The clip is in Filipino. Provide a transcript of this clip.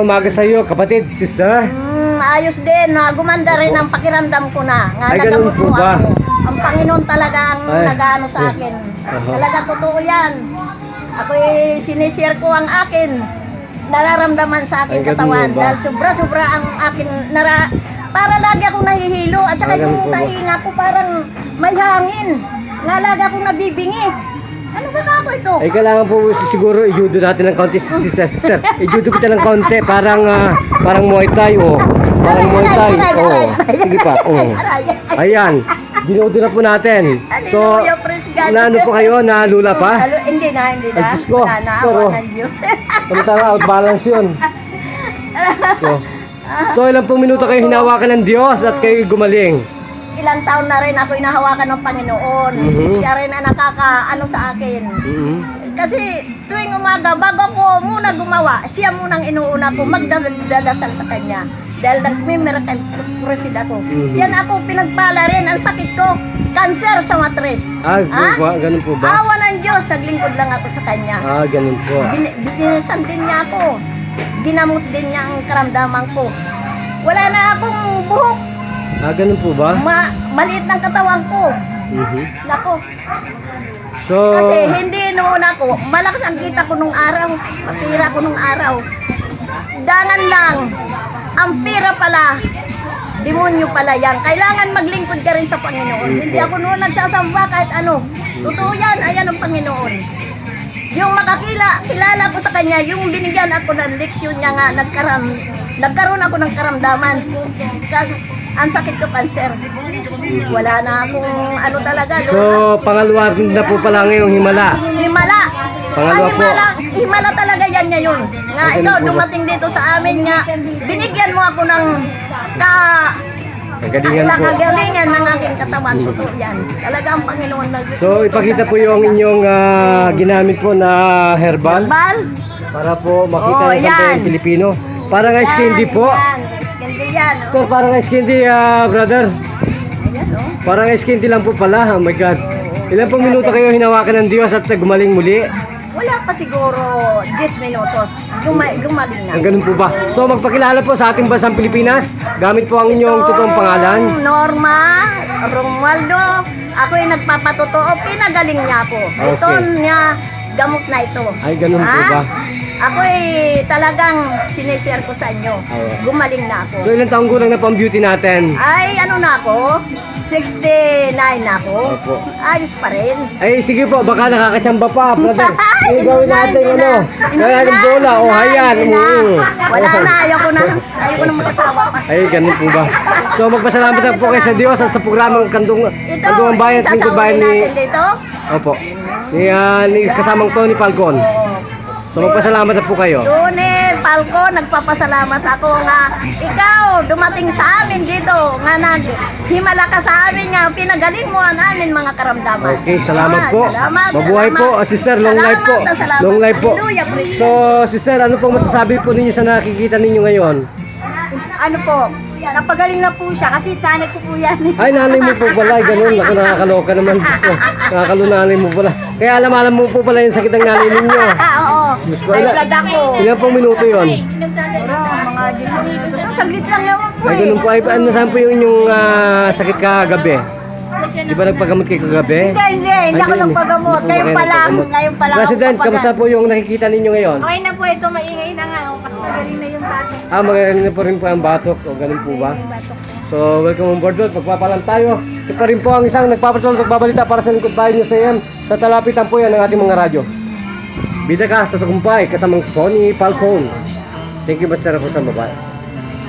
Umaga sa iyo, kapatid, sister. Ayos din. Gumanda rin ang pakiramdam ko na. Ay, ganun po ba? Ako. Ang Panginoon talaga ang nag-ano sa akin. Talaga totoo yan. Ako'y sinishare ko ang akin. Nararamdaman sa aking katawan. Dahil sobra-sobra ang akin para lagi akong nahihilo. At saka yung tahinga ko parang may hangin. Lagi akong nabibingi. Ano ba ako ito? Ay, kailangan po siguro i-judo natin ng konti, sister. I-judo kita ng konti, parang Muay Thai, oh. Parang Muay Thai, oh. Sige pa, oh. Ayan, ginudo na po natin. So, ano po kayo? Nalula pa? Hindi na. Diyos ko. Naawa ng Diyos. Samantala, outbalance yun. So, ilang pong minuto kayo hinawakan ng Diyos at kayo gumaling? Ilang taon na rin ako inahawakan ng Panginoon. Siya rin ang nakakaano sa akin. Kasi tuwing umaga, bago ko muna gumawa, siya munang inuuna ko magdadasal sa Kanya. Dahil nag-miracle crusade ako. Yan ako pinagpala rin. Ang sakit ko, cancer sa matres. Ganun po ba? Awa ng Diyos, naglingkod lang ako sa Kanya. Ganun po. Binisan din niya ako. Ginamot din niya ang karamdaman ko. Wala na akong buhok. Ganun po ba? Maliit ng katawan ko. Nako. So, kasi hindi noon ako, malakas ang kita ko nung araw. Mapira ko nung araw. Dangan lang. Ang pira pala, demonyo pala yan. Kailangan maglingkod ka rin sa Panginoon. Hindi ako noon nagsasamba kahit ano. Totoo yan, ayan ang Panginoon. Yung kilala ko sa Kanya, yung binigyan ako ng leksyon niya nga, nagkaroon ako ng karamdaman. Kasi ang sakit ko, cancer. Wala na akong ano talaga. So, pangalawa na po pala ngayong himala. Himala. Pangalawa po. Himala talaga yan ngayon. Nga ikaw, dumating dito sa amin nga, binigyan mo ako ng kagalingan ng aking katawan. Totoo yan. Talaga ang Panginoon nag-. So, ipakita po yung inyong ginamit po na herbal. Para po makita ng sampayang Pilipino. Parang ice candy po. Yan, So, parang ice candy, brother. Parang ice candy lang po pala. Oh my God. Ilan pong minuto kayo hinawakan ng Diyos at gumaling muli? Wala pa siguro 10 minutos. Gumaling na. Ang ganun po ba? So, magpakilala po sa ating bansang Pilipinas. Gamit po ang inyong totoong pangalan. Norma Romualdo. Ako'y nagpapatotoo. Pinagaling niya ako. Ito niya gamot na ito. Ay, ganun po ba? Ako'y talagang sinishare ko sa inyo. Gumaling na ako. So, ilang taong gulang na po ang beauty natin? Ay, ano na ako? 69 na ako. Opo. Ayos pa rin. Ay, sige po, baka nakakatsamba pa, brother. Gawin natin kaya ng bola, o hayan. Wala na, ayoko na mag-asawa pa. Ay, ganun po ba? So, magpasalamat na po kayo sa Diyos at sa programang Kandungan Bayan at Lingkod Bayan ni... Opo. Ni kasamang Tony Falcon. So, magpasalamat na po kayo. Tony Falcon, nagpapasalamat ako nga ikaw dumating sa amin dito nga naghimala ka sa amin nga pinagaling mo ang amin mga karamdaman. Okay, salamat po. Salamat. Mabuhay po, sister. Long life po. Long life po. So, sister, ano pong masasabi po ninyo sa nakikita ninyo ngayon? Ano po? Napagaling na po siya kasi tanay ko po yan. Ay, nanay mo po pala. Ganun. Ako nakakaloka naman. Nakakalunanay mo pala. Kaya alam mo po pala yung sakit ng nanay ninyo. Oo. May blood ako. Ilan pong minuto yun? Mga 10 minutos. Saglit lang naman po Ay, ganun po. Ay, saan po yung inyong sakit kagabi? Di ba nagpagamot kayo kagabi? Hindi ako nagpagamot. Ngayon pa lang. President, kamusta po yung nakikita ninyo ngayon? Okay na po ito, maingay na nga. Mas magaling na yung batok. Magaling na po rin po ang batok. O ganun po ba? So, welcome on board doon. Magpapalam tayo. Ito pa rin po ang isang nagpapatulong nagbabalita para sa lingkod bayan niyo sa iyan. Sa talapitan po yan ng ating mga radyo. Bida ka sa tagumpay kasamang Tony Falcon. Thank you, Master, po sa babae.